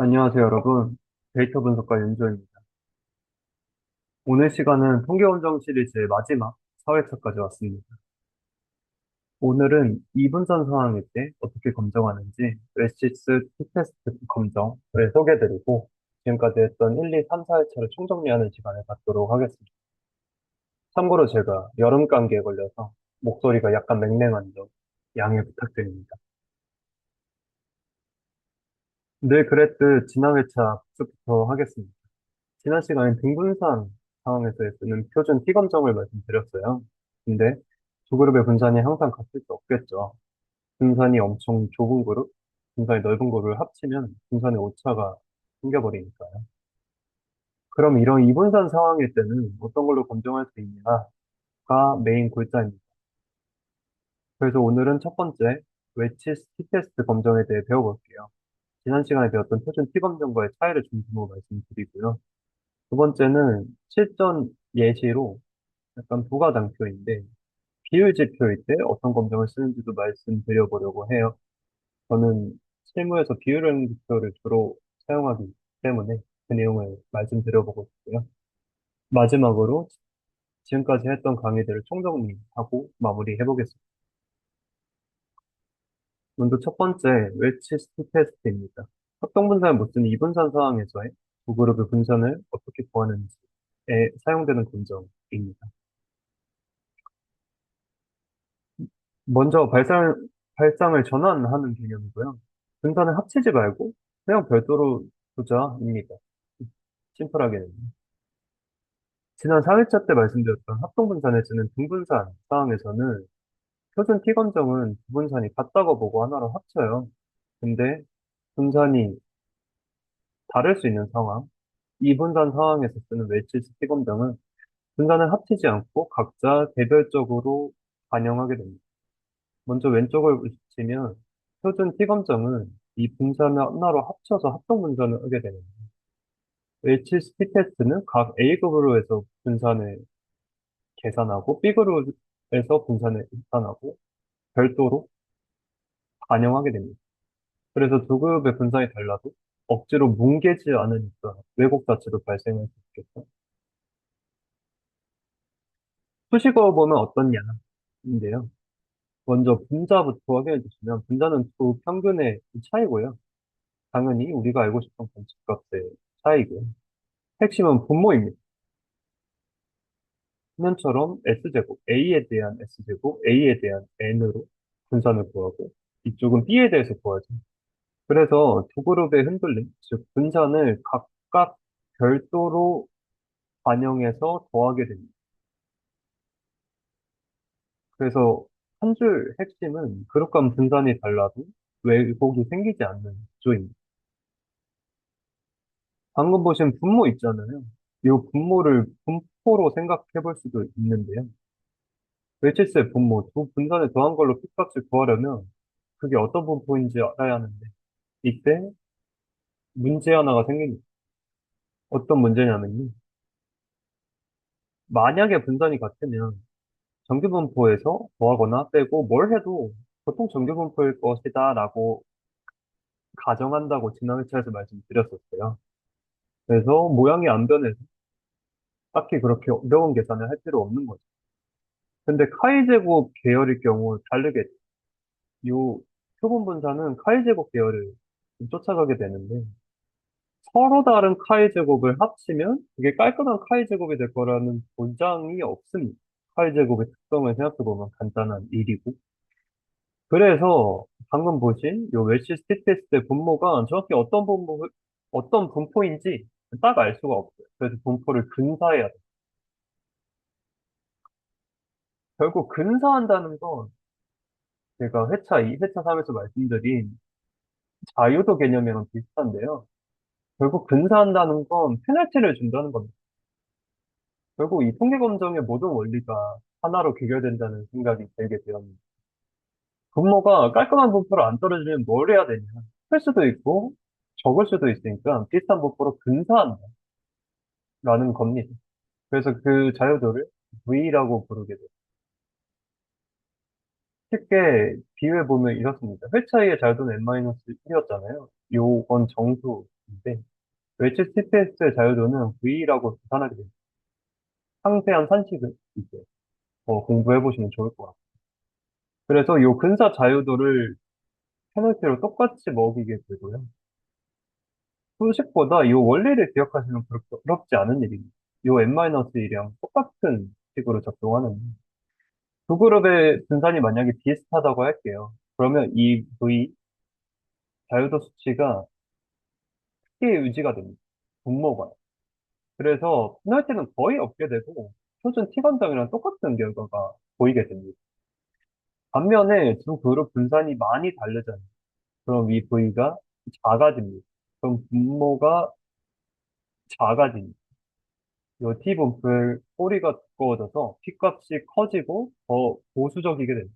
안녕하세요, 여러분. 데이터 분석가 윤조입니다. 오늘 시간은 통계원정 시리즈의 마지막 4회차까지 왔습니다. 오늘은 이분선 상황일 때 어떻게 검정하는지 웨시스 t-테스트 검정을 소개해드리고 지금까지 했던 1, 2, 3, 4회차를 총정리하는 시간을 갖도록 하겠습니다. 참고로 제가 여름 감기에 걸려서 목소리가 약간 맹맹한 점 양해 부탁드립니다. 늘 그랬듯 지난 회차 복습부터 하겠습니다. 지난 시간에 등분산 상황에서 쓰는 표준 T검정을 말씀드렸어요. 근데 두 그룹의 분산이 항상 같을 수 없겠죠. 분산이 엄청 좁은 그룹, 분산이 넓은 그룹을 합치면 분산의 오차가 생겨버리니까요. 그럼 이런 이분산 상황일 때는 어떤 걸로 검증할 수 있냐가 메인 골자입니다. 그래서 오늘은 첫 번째 웨치스 T테스트 검정에 대해 배워볼게요. 지난 시간에 배웠던 표준 T검정과의 차이를 중심으로 말씀드리고요. 두 번째는 실전 예시로 약간 부가당표인데 비율지표일 때 어떤 검정을 쓰는지도 말씀드려보려고 해요. 저는 실무에서 비율형 지표를 주로 사용하기 때문에 그 내용을 말씀드려보고 싶고요. 마지막으로 지금까지 했던 강의들을 총정리하고 마무리해보겠습니다. 먼저 첫 번째 웰치스 테스트입니다. 합동분산을 못 쓰는 이분산 상황에서의 두 그룹의 분산을 어떻게 구하는지에 사용되는 검정입니다. 먼저 발상을 전환하는 개념이고요. 분산을 합치지 말고 그냥 별도로 두자입니다. 심플하게는. 지난 4회차 때 말씀드렸던 합동분산을 쓰는 등분산 상황에서는 표준 T검정은 두 분산이 같다고 보고 하나로 합쳐요. 근데 분산이 다를 수 있는 상황, 이분산 상황에서 쓰는 웨치스 T검정은 분산을 합치지 않고 각자 개별적으로 반영하게 됩니다. 먼저 왼쪽을 보시면 표준 T검정은 이 분산을 하나로 합쳐서 합동 분산을 하게 됩니다. HSP 테스트는 각 A그룹으로 해서 분산을 계산하고 B그룹에서 분산을 계산하고 별도로 반영하게 됩니다. 그래서 두 그룹의 분산이 달라도 억지로 뭉개지 않으니까 왜곡 자체도 발생할 수 있겠죠. 수식어 보면 어떻냐인데요. 먼저 분자부터 확인해 주시면 분자는 두 평균의 차이고요. 당연히 우리가 알고 싶은 관측값의 차이고요. 핵심은 분모입니다. 화면처럼 S제곱, A에 대한 S제곱, A에 대한 N으로 분산을 구하고, 이쪽은 B에 대해서 구하죠. 그래서 두 그룹의 흔들림, 즉 분산을 각각 별도로 반영해서 더하게 됩니다. 그래서 한 줄 핵심은 그룹 간 분산이 달라도 왜곡이 생기지 않는 구조입니다. 방금 보신 분모 있잖아요. 이 분모를 분포로 생각해 볼 수도 있는데요. 웨치스의 분모, 두 분산을 더한 걸로 핏값을 구하려면 그게 어떤 분포인지 알아야 하는데 이때 문제 하나가 생깁니다. 어떤 문제냐면요. 만약에 분산이 같으면 정규분포에서 더하거나 빼고 뭘 해도 보통 정규분포일 것이다 라고 가정한다고 지난 회차에서 말씀드렸었어요. 그래서 모양이 안 변해서 딱히 그렇게 어려운 계산을 할 필요 없는 거죠. 근데 카이 제곱 계열일 경우 다르게 요 표본 분산은 카이 제곱 계열을 좀 쫓아가게 되는데 서로 다른 카이 제곱을 합치면 그게 깔끔한 카이 제곱이 될 거라는 보장이 없습니다. 카이 제곱의 특성을 생각해보면 간단한 일이고. 그래서 방금 보신 요 웰시 스티테스트의 분모가 정확히 어떤 분포인지 딱 알 수가 없어요. 그래서 분포를 근사해야 돼요. 결국 근사한다는 건 제가 회차 2, 회차 3에서 말씀드린 자유도 개념이랑 비슷한데요. 결국 근사한다는 건 페널티를 준다는 겁니다. 결국 이 통계 검정의 모든 원리가 하나로 귀결된다는 생각이 들게 되었습니다. 분모가 깔끔한 분포로 안 떨어지면 뭘 해야 되냐? 클 수도 있고 적을 수도 있으니까 비슷한 분포로 근사한다라는 겁니다. 그래서 그 자유도를 V라고 부르게 돼요. 쉽게 비유해 보면 이렇습니다. 회차의 자유도는 N-1이었잖아요. 요건 정수. 있는데, 웰치 TPS의 자유도는 V라고 계산하게 됩니다. 상세한 산식을 이제 공부해 보시면 좋을 것 같아요. 그래서 요 근사 자유도를 페널티로 똑같이 먹이게 되고요. 수식보다 요 원리를 기억하시면 그렇게 어렵지 않은 일입니다. 요 n-1이랑 똑같은 식으로 작동하는 두 그룹의 분산이 만약에 비슷하다고 할게요. 그러면 이 V 자유도 수치가 크게 유지가 됩니다. 분모가. 그래서 페널티는 거의 없게 되고 표준 T관점이랑 똑같은 결과가 보이게 됩니다. 반면에 두 그룹 분산이 많이 다르잖아요. 그럼 이 V가 작아집니다. 그럼 분모가 작아집니다. 이 T분포의 꼬리가 두꺼워져서 P값이 커지고 더 보수적이게 됩니다.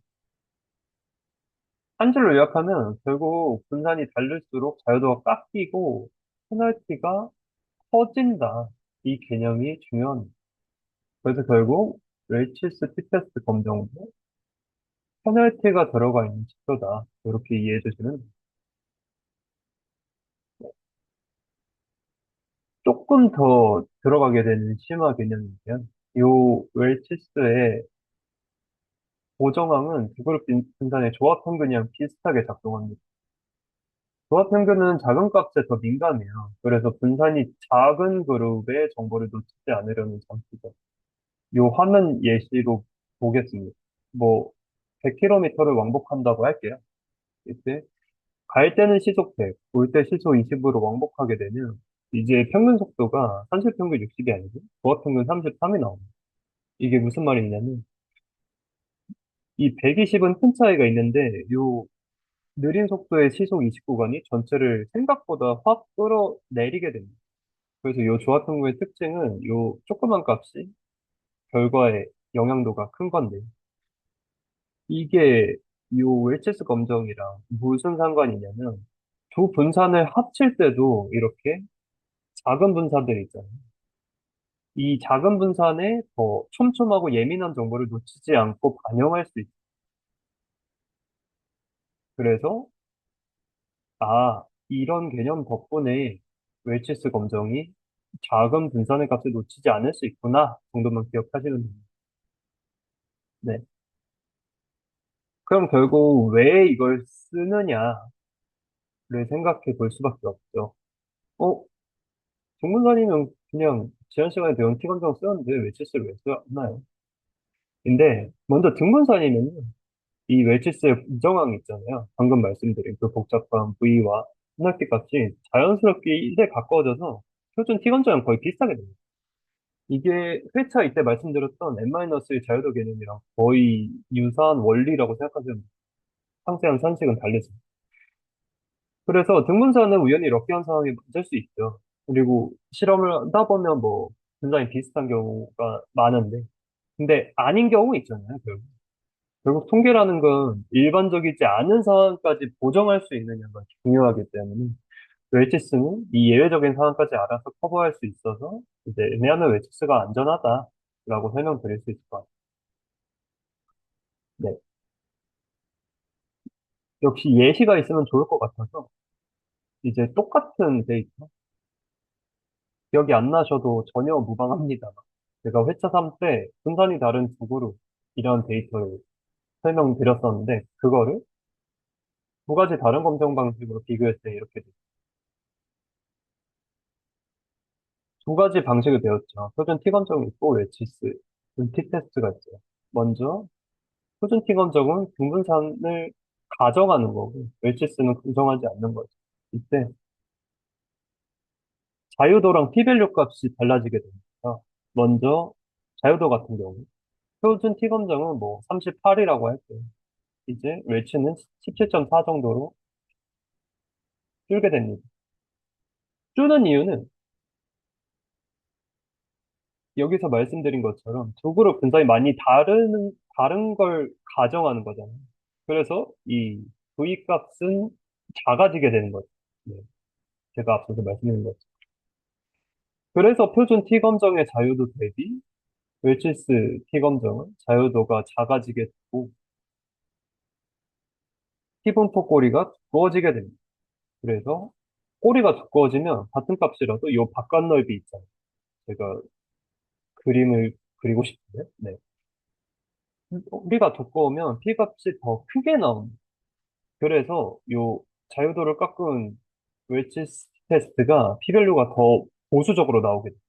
한 줄로 요약하면 결국 분산이 다를수록 자유도가 깎이고 페널티가 커진다. 이 개념이 중요합니다. 그래서 결국 웰치스 티테스트 검정도 페널티가 들어가 있는 지표다. 이렇게 이해해 주시면 됩니다. 조금 더 들어가게 되는 심화 개념이면 요 웰치스의 고정항은 두 그룹 분산의 조합 평균이랑 비슷하게 작동합니다. 조합 평균은 작은 값에 더 민감해요. 그래서 분산이 작은 그룹의 정보를 놓치지 않으려는 장치죠. 요 화면 예시로 보겠습니다. 뭐 100km를 왕복한다고 할게요. 이때 갈 때는 시속 100, 올 때 시속 20으로 왕복하게 되면 이제 평균 속도가 산술 평균 60이 아니고 조합 평균 33이 나옵니다. 이게 무슨 말이냐면 이 120은 큰 차이가 있는데 요 느린 속도의 시속 20 구간이 전체를 생각보다 확 끌어내리게 됩니다. 그래서 요 조합 평균의 특징은 요 조그만 값이 결과에 영향도가 큰 건데 이게 요 웰치스 검정이랑 무슨 상관이냐면 두 분산을 합칠 때도 이렇게 작은 분산들이 있잖아요. 이 작은 분산에 더 촘촘하고 예민한 정보를 놓치지 않고 반영할 수 있어요. 그래서 이런 개념 덕분에 웰치스 검정이 작은 분산의 값을 놓치지 않을 수 있구나 정도만 기억하시면 됩니다. 네. 그럼 결국 왜 이걸 쓰느냐를 생각해 볼 수밖에 없죠. 어, 동문선이면 그냥 지난 시간에 배운 T검정 쓰는데 웰치스를 왜 쓰나요? 근데 먼저 등분선이면은 이 웰치스의 부정항 있잖아요. 방금 말씀드린 그 복잡한 V와 페널티 값이 자연스럽게 1에 가까워져서 표준 T검정이랑 거의 비슷하게 됩니다. 이게 회차 이때 말씀드렸던 n-의 자유도 개념이랑 거의 유사한 원리라고 생각하시면 돼요. 상세한 산식은 다르지. 그래서 등분선은 우연히 럭키한 상황이 맞을 수 있죠. 그리고 실험을 하다 보면 뭐 굉장히 비슷한 경우가 많은데 근데 아닌 경우 있잖아요, 결국. 결국 통계라는 건 일반적이지 않은 상황까지 보정할 수 있느냐가 중요하기 때문에 웰치스는 이 예외적인 상황까지 알아서 커버할 수 있어서 이제 애매하면 웰치스가 안전하다라고 설명드릴 수 있을 것 같아요. 네. 역시 예시가 있으면 좋을 것 같아서 이제 똑같은 데이터 기억이 안 나셔도 전혀 무방합니다. 제가 회차 3 때 분산이 다른 두 그룹 이런 데이터를 설명드렸었는데 그거를 두 가지 다른 검정 방식으로 비교했을 때 이렇게 돼요. 두 가지 방식을 배웠죠. 표준 T 검정이 있고 웰치스, T 테스트가 있어요. 먼저 표준 T 검정은 등분산을 가져가는 거고 웰치스는 긍정하지 않는 거죠. 이때 자유도랑 P-밸류 값이 달라지게 됩니다. 먼저 자유도 같은 경우 표준 T 검정은 뭐 38이라고 할게요. 이제 웰치는 17.4 정도로 줄게 됩니다. 줄는 이유는 여기서 말씀드린 것처럼 도구로 분산이 많이 다른 걸 가정하는 거잖아요. 그래서 이 V 값은 작아지게 되는 거죠. 네, 제가 앞서서 말씀드린 거죠. 그래서 표준 T 검정의 자유도 대비 웰치스 T 검정은 자유도가 작아지게 되고 T 분포 꼬리가 두꺼워지게 됩니다. 그래서 꼬리가 두꺼워지면 같은 값이라도 요 바깥 넓이 있잖아요. 제가 그림을 그리고 싶은데, 네. 꼬리가 두꺼우면 P값이 더 크게 나옵니다. 그래서 요 자유도를 깎은 웰치스 테스트가 P밸류가 더 보수적으로 나오게 돼요.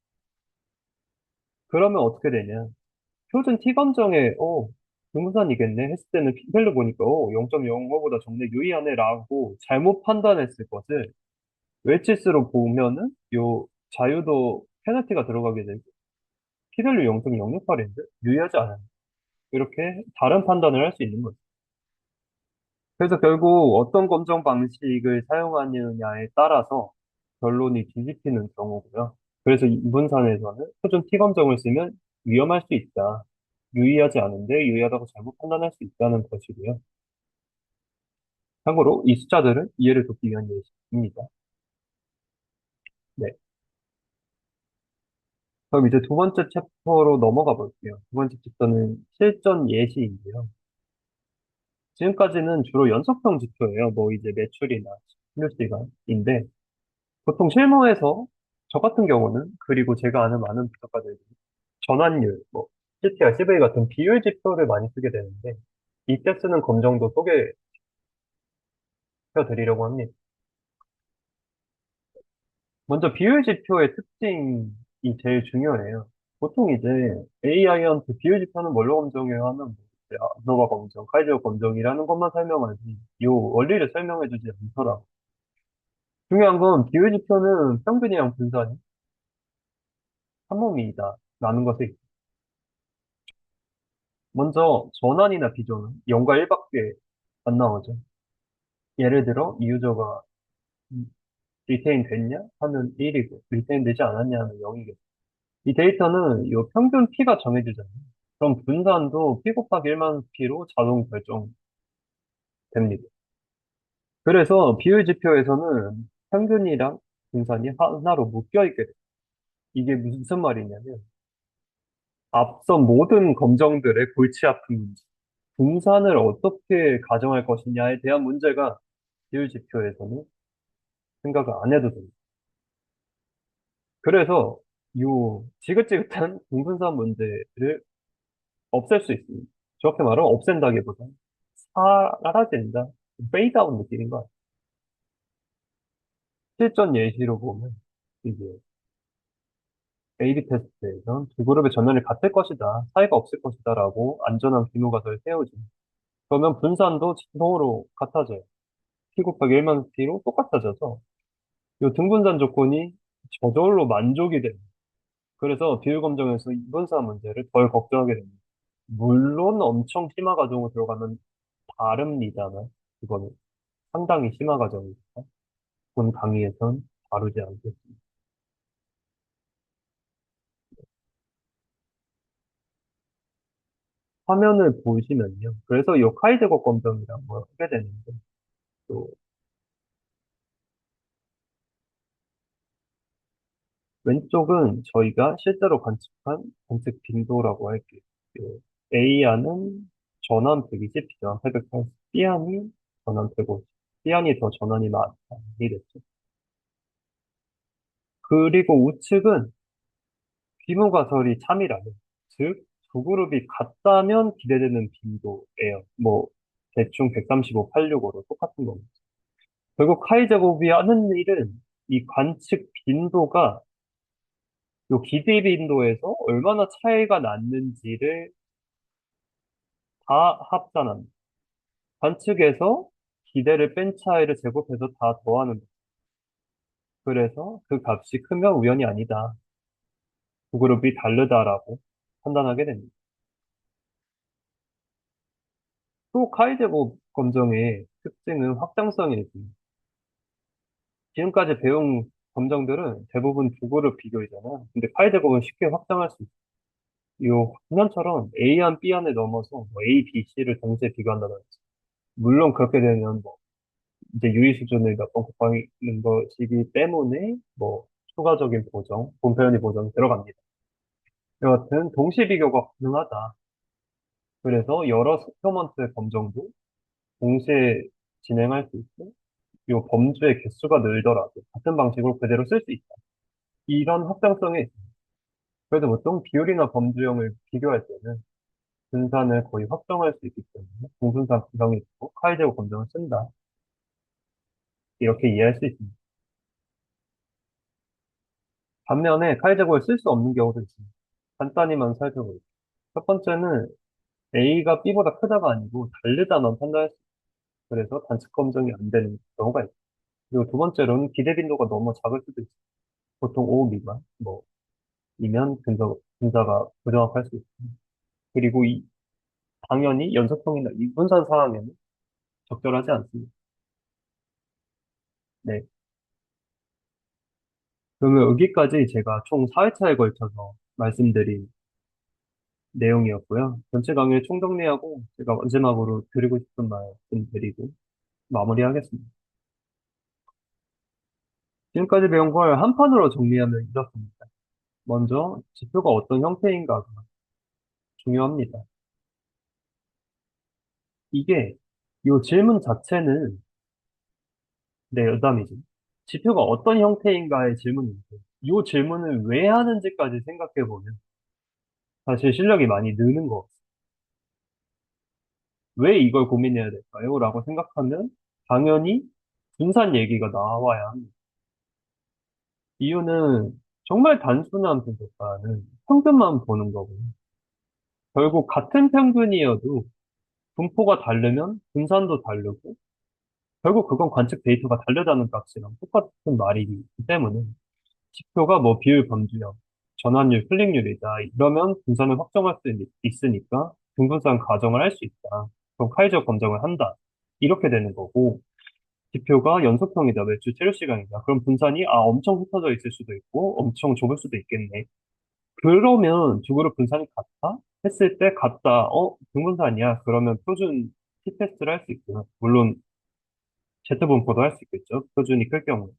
그러면 어떻게 되냐? 표준 T 검정에, 분산이겠네 했을 때는 P밸류 보니까, 0.05보다 적네, 유의하네라고 잘못 판단했을 것을 웰치스로 보면은 요 자유도 페널티가 들어가게 되고, P밸류 0.068인데 유의하지 않아요. 이렇게 다른 판단을 할 수 있는 거죠. 그래서 결국 어떤 검정 방식을 사용하느냐에 따라서 결론이 뒤집히는 경우고요. 그래서 이 분산에서는 표준 T 검정을 쓰면 위험할 수 있다. 유의하지 않은데 유의하다고 잘못 판단할 수 있다는 것이고요. 참고로 이 숫자들은 이해를 돕기 위한 예시입니다. 네. 그럼 이제 두 번째 챕터로 넘어가 볼게요. 두 번째 챕터는 실전 예시인데요. 지금까지는 주로 연속형 지표예요. 뭐 이제 매출이나 실료 시간인데 보통 실무에서 저 같은 경우는 그리고 제가 아는 많은 분석가들이 전환율, 뭐 CTR, CVA 같은 비율 지표를 많이 쓰게 되는데 이때 쓰는 검정도 소개해 드리려고 합니다. 먼저 비율 지표의 특징이 제일 중요해요. 보통 이제 AI한테 비율 지표는 뭘로 검정해요 하면 뭐 이제 아노바 검정, 카이저 검정이라는 것만 설명하지 요 원리를 설명해주지 않더라. 중요한 건 비율 지표는 평균이랑 분산이 한 몸이다 라는 것을 먼저 전환이나 비전은 0과 1밖에 안 나오죠. 예를 들어 이 유저가 리테인 됐냐 하면 1이고 리테인 되지 않았냐 하면 0이겠죠. 이 데이터는 이 평균 P가 정해지잖아요. 그럼 분산도 P 곱하기 1만 P로 자동 결정됩니다. 그래서 비율 지표에서는 평균이랑 분산이 하나로 묶여 있게 돼요. 이게 무슨 말이냐면 앞선 모든 검정들의 골치 아픈 문제, 분산을 어떻게 가정할 것이냐에 대한 문제가 비율 지표에서는 생각을 안 해도 됩니다. 그래서 요 지긋지긋한 공분산 문제를 없앨 수 있습니다. 정확히 말하면 없앤다기보다 사라진다, 페이드아웃 느낌인 것 같아요. 실전 예시로 보면 이제 A/B 테스트에선 두 그룹의 전열이 같을 것이다, 차이가 없을 것이다라고 안전한 기노가설을 세우죠. 그러면 분산도 자동으로 같아져요. P 곱하기 1만 P로 똑같아져서 이 등분산 조건이 저절로 만족이 됩니다. 그래서 비율 검정에서 이분사 문제를 덜 걱정하게 됩니다. 물론 엄청 심화 과정으로 들어가면 다릅니다만, 이거는 상당히 심화 과정이니까, 본 강의에선 다루지 않겠습니다. 화면을 보시면요. 그래서 이 카이드거 검정이라는 걸 하게 되는데, 또, 왼쪽은 저희가 실제로 관측한 관측 빈도라고 할게요. A안은 전환 120, 비전 880, B안이 전환 150, C안이 더 전환이 많이 됐죠. 그리고 우측은 비무가설이 참이라면, 즉, 두 그룹이 같다면 기대되는 빈도예요. 뭐, 대충 135, 865로 똑같은 겁니다. 결국 카이 제곱이 하는 일은 이 관측 빈도가 요 기대 빈도에서 얼마나 차이가 났는지를 다 합산합니다. 관측에서 기대를 뺀 차이를 제곱해서 다 더하는 거예요. 그래서 그 값이 크면 우연이 아니다. 두 그룹이 다르다라고 판단하게 됩니다. 또 카이제곱 검정의 특징은 확장성이 있습니다. 지금까지 배운 검정들은 대부분 두 그룹 비교이잖아요. 근데 카이제곱은 쉽게 확장할 수 있어요. 이 화면처럼 A안 B안을 넘어서 뭐 A, B, C를 동시에 비교한다든지. 물론 그렇게 되면 뭐 이제 유의 수준을 몇 번 곱하는 것이기 때문에 뭐 추가적인 보정, 본편의 보정이 들어갑니다. 여하튼 동시 비교가 가능하다. 그래서 여러 스표먼트의 검정도 동시에 진행할 수 있고 요 범주의 개수가 늘더라도 같은 방식으로 그대로 쓸 수 있다. 이런 확장성이 있습니다. 그래서 보통 비율이나 범주형을 비교할 때는 분산을 거의 확정할 수 있기 때문에 공분산 구성이 있고 카이제오 검정을 쓴다. 이렇게 이해할 수 있습니다. 반면에 카이제오를 쓸 수 없는 경우도 있습니다. 간단히만 살펴볼게요. 첫 번째는 A가 B보다 크다가 아니고 다르다만 판단할 수 있어요. 그래서 단축 검정이 안 되는 경우가 있고. 그리고 두 번째로는 기대 빈도가 너무 작을 수도 있어요. 보통 5 미만, 뭐, 이면 근자가 부정확할 수 있습니다. 그리고 당연히 연속형이나 이분산 상황에는 적절하지 않습니다. 네. 그러면 여기까지 제가 총 4회차에 걸쳐서 말씀드린 내용이었고요. 전체 강의를 총정리하고 제가 마지막으로 드리고 싶은 말씀 드리고 마무리하겠습니다. 지금까지 배운 걸 한 판으로 정리하면 이렇습니다. 먼저 지표가 어떤 형태인가가 중요합니다. 이게 이 질문 자체는 네, 여담이지. 지표가 어떤 형태인가의 질문인데 이 질문을 왜 하는지까지 생각해보면 사실 실력이 많이 느는 것 같아요. 왜 이걸 고민해야 될까요? 라고 생각하면 당연히 분산 얘기가 나와야 합니다. 이유는 정말 단순한 분석가는 평균만 보는 거고요. 결국 같은 평균이어도 분포가 다르면 분산도 다르고 결국 그건 관측 데이터가 다르다는 값이랑 똑같은 말이기 때문에 지표가 뭐 비율 범주형, 전환율, 클릭률이다. 이러면 분산을 확정할 수 있으니까 등분산 가정을 할 수 있다. 그럼 카이저 검정을 한다. 이렇게 되는 거고 지표가 연속형이다. 매출 체류 시간이다. 그럼 분산이 엄청 흩어져 있을 수도 있고 엄청 좁을 수도 있겠네. 그러면 두 그룹 분산이 같다? 했을 때 같다. 등분산이야. 그러면 표준 t-테스트를 할 수 있고요. 물론 Z분포도 할 수 있겠죠. 표준이 클 경우.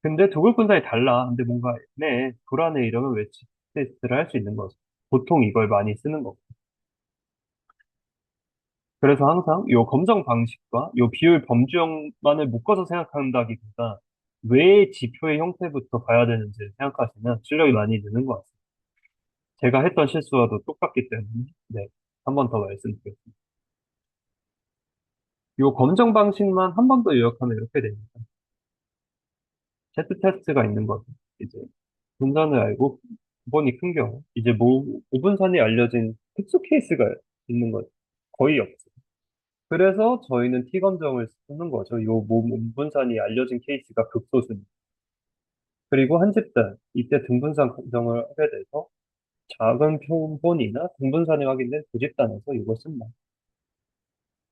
근데 두 그룹 분산이 달라. 근데 뭔가 불안해 이러면 왜 t-테스트를 할 수 있는 거죠. 보통 이걸 많이 쓰는 거고. 그래서 항상 요 검정 방식과 요 비율 범주형만을 묶어서 생각한다기보다 왜 지표의 형태부터 봐야 되는지를 생각하시면 실력이 많이 느는 것 같습니다. 제가 했던 실수와도 똑같기 때문에 네, 한 번 더 말씀드리겠습니다. 요 검정 방식만 한 번 더 요약하면 이렇게 됩니다. Z 테스트가 있는 거죠. 이제 분산을 알고 구본이 큰 경우 이제 오분산이 알려진 특수 케이스가 있는 거죠. 거의 없어요. 그래서 저희는 T검정을 쓰는 거죠. 요 몸분산이 알려진 케이스가 극소수입니다. 그리고 한 집단, 이때 등분산 검정을 하게 돼서 작은 표본이나 등분산이 확인된 두 집단에서 이걸 쓴다.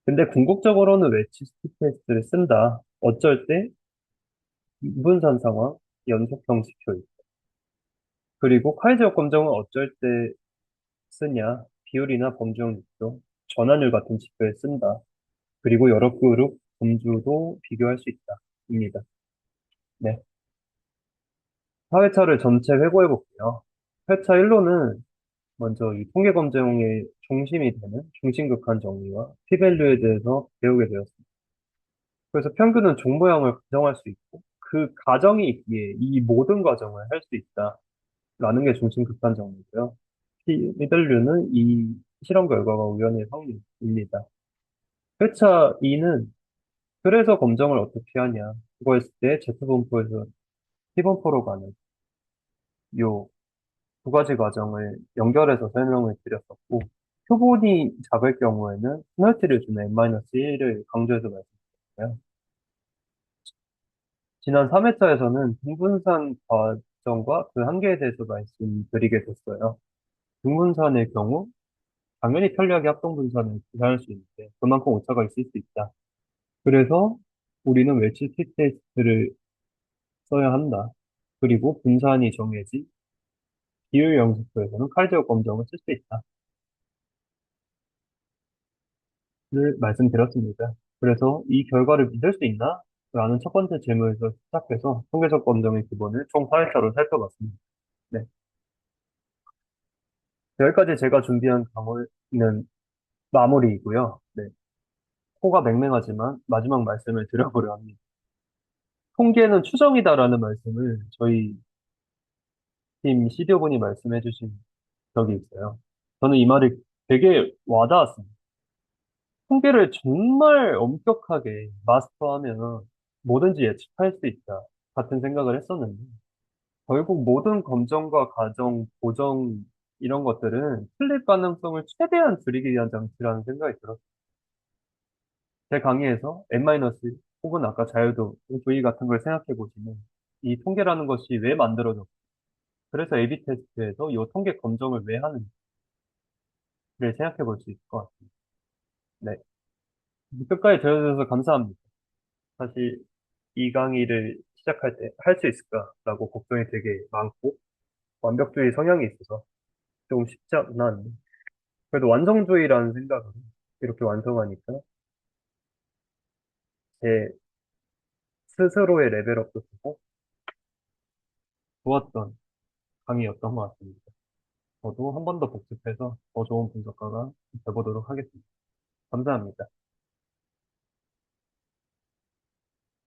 근데 궁극적으로는 웨치 스티페이스를 쓴다. 어쩔 때 분산 상황, 연속형 지표. 그리고 카이제어 검정은 어쩔 때 쓰냐. 비율이나 범주형 지표, 전환율 같은 지표에 쓴다. 그리고 여러 그룹 범주도 비교할 수 있다. 입니다. 네. 4회차를 전체 회고해 볼게요. 회차 1로는 먼저 이 통계 검증의 중심이 되는 중심극한 정리와 p-value에 대해서 배우게 되었습니다. 그래서 평균은 종모양을 가정할 수 있고 그 가정이 있기에 이 모든 과정을 할 수 있다라는 게 중심극한 정리고요. p-value는 이 실험 결과가 우연의 확률입니다. 회차 2는 그래서 검정을 어떻게 하냐. 그거 했을 때 Z분포에서 T분포로 가는 요 두 가지 과정을 연결해서 설명을 드렸었고, 표본이 작을 경우에는 페널티를 주는 n-1을 강조해서 말씀드렸고요. 지난 3회차에서는 등분산 과정과 그 한계에 대해서 말씀드리게 됐어요. 등분산의 경우, 당연히 편리하게 합동분산을 구사할 수 있는데, 그만큼 오차가 있을 수 있다. 그래서 우리는 웰치 t-테스트를 써야 한다. 그리고 분산이 정해진 비율 영수표에서는 카이제오 검정을 쓸 수 있다. 를 말씀드렸습니다. 그래서 이 결과를 믿을 수 있나? 라는 첫 번째 질문에서 시작해서 통계적 검증의 기본을 총 4회차로 살펴봤습니다. 네. 여기까지 제가 준비한 강의는 마무리이고요. 네. 코가 맹맹하지만 마지막 말씀을 드려보려 합니다. 통계는 추정이다라는 말씀을 저희 팀 CDO 분이 말씀해 주신 적이 있어요. 저는 이 말이 되게 와닿았습니다. 통계를 정말 엄격하게 마스터하면 뭐든지 예측할 수 있다 같은 생각을 했었는데 결국 모든 검정과 가정, 보정 이런 것들은 틀릴 가능성을 최대한 줄이기 위한 장치라는 생각이 들었어요. 제 강의에서 N-1 혹은 아까 자유도 V 같은 걸 생각해 보시면 이 통계라는 것이 왜 만들어졌고 그래서 A/B 테스트에서 이 통계 검정을 왜 하는지를 생각해 볼 수 있을 것 같습니다. 네. 끝까지 들어주셔서 감사합니다. 사실 이 강의를 시작할 때 할 수 있을까라고 걱정이 되게 많고 완벽주의 성향이 있어서 좀 쉽지 않았는데 그래도 완성주의라는 생각으로 이렇게 완성하니까 제 스스로의 레벨업도 되고 좋았던 강의였던 것 같습니다. 저도 한 번 더 복습해서 더 좋은 분석가가 되보도록 하겠습니다. 감사합니다.